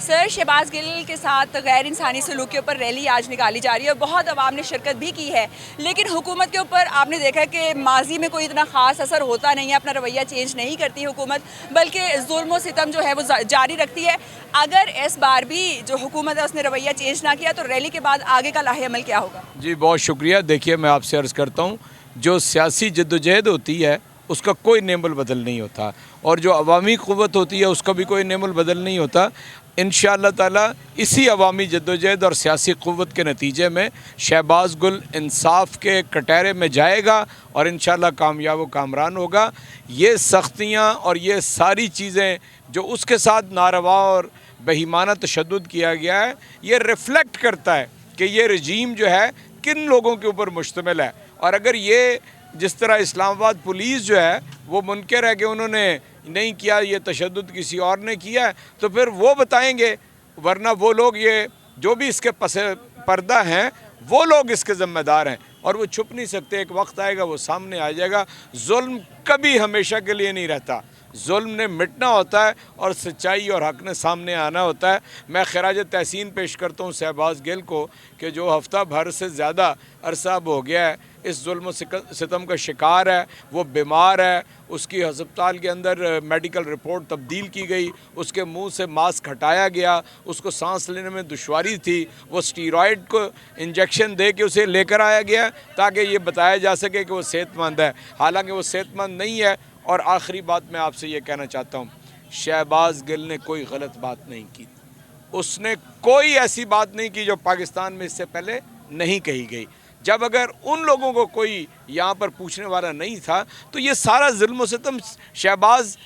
سر، شہباز گل کے ساتھ غیر انسانی سلوک کے اوپر ریلی آج نکالی جا رہی ہے اور بہت عوام نے شرکت بھی کی ہے، لیکن حکومت کے اوپر آپ نے دیکھا کہ ماضی میں کوئی اتنا خاص اثر ہوتا نہیں ہے، اپنا رویہ چینج نہیں کرتی حکومت، بلکہ ظلم و ستم جو ہے وہ جاری رکھتی ہے۔ اگر اس بار بھی جو حکومت ہے اس نے رویہ چینج نہ کیا تو ریلی کے بعد آگے کا لاہ عمل کیا ہوگا؟ جی بہت شکریہ۔ دیکھیے میں آپ سے عرض کرتا ہوں، جو سیاسی جدوجہد ہوتی ہے اس کا کوئی نعم البدل نہیں ہوتا، اور جو عوامی قوت ہوتی ہے اس کا بھی کوئی نعم البدل نہیں ہوتا۔ انشاءاللہ تعالی اسی عوامی جدوجہد اور سیاسی قوت کے نتیجے میں شہباز گل انصاف کے کٹہرے میں جائے گا اور انشاءاللہ کامیاب و کامران ہوگا۔ یہ سختیاں اور یہ ساری چیزیں جو اس کے ساتھ ناروا اور بہیمانہ تشدد کیا گیا ہے، یہ ریفلیکٹ کرتا ہے کہ یہ رجیم جو ہے کن لوگوں کے اوپر مشتمل ہے۔ اور اگر یہ جس طرح اسلام آباد پولیس جو ہے وہ منکر ہے کہ انہوں نے نہیں کیا، یہ تشدد کسی اور نے کیا ہے، تو پھر وہ بتائیں گے، ورنہ وہ لوگ یہ جو بھی اس کے پس پردہ ہیں وہ لوگ اس کے ذمہ دار ہیں اور وہ چھپ نہیں سکتے۔ ایک وقت آئے گا وہ سامنے آ جائے گا۔ ظلم کبھی ہمیشہ کے لیے نہیں رہتا، ظلم نے مٹنا ہوتا ہے اور سچائی اور حق نے سامنے آنا ہوتا ہے۔ میں خراج تحسین پیش کرتا ہوں شہباز گل کو کہ جو ہفتہ بھر سے زیادہ عرصہ اب ہو گیا ہے اس ظلم و ستم کا شکار ہے، وہ بیمار ہے، اس کی ہسپتال کے اندر میڈیکل رپورٹ تبدیل کی گئی، اس کے منہ سے ماسک ہٹایا گیا، اس کو سانس لینے میں دشواری تھی، وہ اسٹیرائڈ کو انجیکشن دے کے اسے لے کر آیا گیا تاکہ یہ بتایا جا سکے کہ وہ صحت مند ہے، حالانکہ وہ صحت مند نہیں ہے۔ اور آخری بات میں آپ سے یہ کہنا چاہتا ہوں، شہباز گل نے کوئی غلط بات نہیں کی، اس نے کوئی ایسی بات نہیں کی جو پاکستان میں اس سے پہلے نہیں کہی گئی۔ جب اگر ان لوگوں کو کوئی یہاں پر پوچھنے والا نہیں تھا تو یہ سارا ظلم و ستم شہباز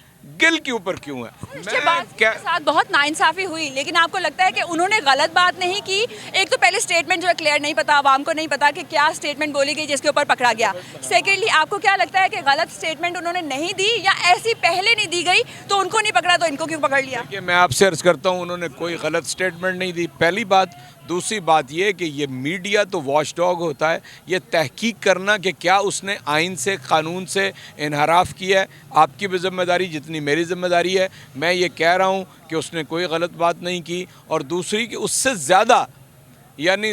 گل کے اوپر کیوں ہے؟ شہباز کے ساتھ بہت ناانصافی ہوئی، لیکن آپ کو لگتا ہے کہ انہوں نے غلط بات نہیں کی؟ ایک تو پہلے سٹیٹمنٹ جو ہے کلیئر نہیں پتا، عوام کو نہیں پتا کہ کیا سٹیٹمنٹ بولی گئی جس کے اوپر پکڑا گیا۔ سیکنڈلی آپ کو کیا لگتا ہے کہ غلط سٹیٹمنٹ انہوں نے نہیں دی یا ایسی پہلے نہیں دی گئی تو ان کو نہیں پکڑا تو ان کو کیوں پکڑ لیا؟ کہ میں آپ سے عرض کرتا ہوں انہوں نے کوئی غلط سٹیٹمنٹ نہیں دی، پہلی بات۔ دوسری بات یہ کہ یہ میڈیا تو واچ ڈاگ ہوتا ہے، یہ تحقیق کرنا کہ کیا اس نے آئین سے قانون سے انحراف کیا ہے۔ آپ کی بھی ذمہ داری جتنی میری ذمہ داری ہے، میں یہ کہہ رہا ہوں کہ اس نے کوئی غلط بات نہیں کی۔ اور دوسری کہ اس سے زیادہ یعنی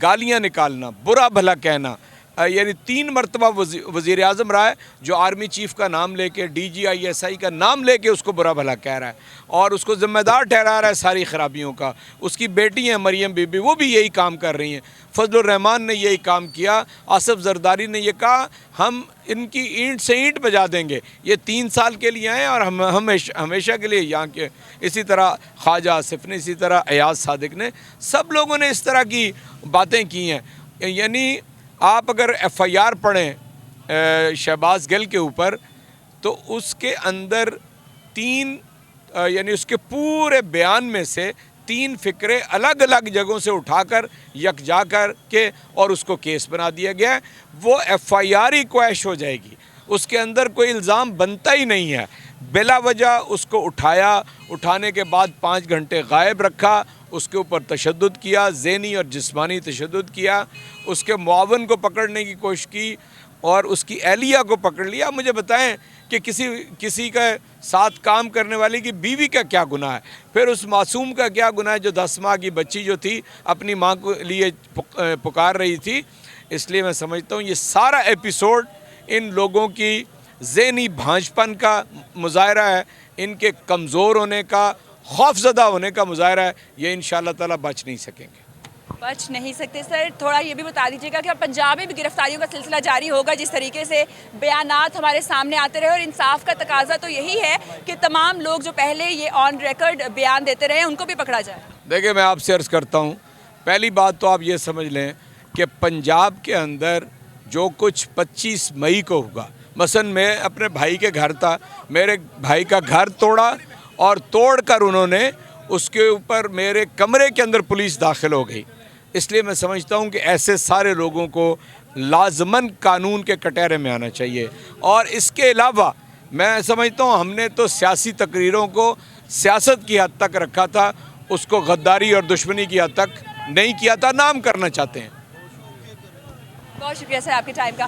گالیاں نکالنا، برا بھلا کہنا، یعنی 3 مرتبہ وزیر اعظم رہا ہے جو آرمی چیف کا نام لے کے DGI کا نام لے کے اس کو برا بھلا کہہ رہا ہے اور اس کو ذمہ دار ٹھہرا رہا ہے ساری خرابیوں کا۔ اس کی بیٹی ہیں مریم بی بی، وہ بھی یہی کام کر رہی ہیں، فضل الرحمان نے یہی کام کیا، آصف زرداری نے یہ کہا ہم ان کی اینٹ سے اینٹ بجا دیں گے، یہ 3 سال کے لیے آئے اور ہم ہمیشہ کے لیے یہاں کے۔ اسی طرح خواجہ آصف نے، اسی طرح ایاز صادق نے، سب لوگوں نے اس طرح کی باتیں کی ہیں۔ یعنی آپ اگر FIR پڑھیں شہباز گل کے اوپر تو اس کے اندر 3 یعنی اس کے پورے بیان میں سے 3 فقرے الگ الگ جگہوں سے اٹھا کر یکجا کر کے اور اس کو کیس بنا دیا گیا ہے۔ وہ FIR ہی کویش ہو جائے گی، اس کے اندر کوئی الزام بنتا ہی نہیں ہے۔ بلا وجہ اس کو اٹھایا، اٹھانے کے بعد 5 گھنٹے غائب رکھا، اس کے اوپر تشدد کیا، ذہنی اور جسمانی تشدد کیا، اس کے معاون کو پکڑنے کی کوشش کی اور اس کی اہلیہ کو پکڑ لیا۔ مجھے بتائیں کہ کسی کا ساتھ کام کرنے والی کی بیوی کا کیا گناہ ہے؟ پھر اس معصوم کا کیا گناہ ہے جو 10 ماہ کی بچی جو تھی اپنی ماں کو لیے پکار رہی تھی؟ اس لیے میں سمجھتا ہوں یہ سارا ایپیسوڈ ان لوگوں کی ذہنی بھانجپن کا مظاہرہ ہے، ان کے کمزور ہونے کا، خوف زدہ ہونے کا مظاہرہ ہے۔ یہ انشاءاللہ تعالی بچ نہیں سکیں گے۔ بچ نہیں سکتے۔ سر تھوڑا یہ بھی بتا دیجیے گا کہ پنجاب میں بھی گرفتاریوں کا سلسلہ جاری ہوگا جس طریقے سے بیانات ہمارے سامنے آتے رہے، اور انصاف کا تقاضا تو یہی ہے کہ تمام لوگ جو پہلے یہ آن ریکارڈ بیان دیتے رہے ان کو بھی پکڑا جائے۔ دیکھیں میں آپ سے عرض کرتا ہوں، پہلی بات تو آپ یہ سمجھ لیں کہ پنجاب کے اندر جو کچھ 25 مئی کو ہوگا، مثلا میں اپنے بھائی کے گھر تھا، میرے بھائی کا گھر توڑا اور توڑ کر انہوں نے اس کے اوپر میرے کمرے کے اندر پولیس داخل ہو گئی۔ اس لیے میں سمجھتا ہوں کہ ایسے سارے لوگوں کو لازماً قانون کے کٹہرے میں آنا چاہیے۔ اور اس کے علاوہ میں سمجھتا ہوں ہم نے تو سیاسی تقریروں کو سیاست کی حد تک رکھا تھا، اس کو غداری اور دشمنی کی حد تک نہیں کیا تھا، نام کرنا چاہتے ہیں۔ بہت شکریہ سر آپ کے ٹائم کا۔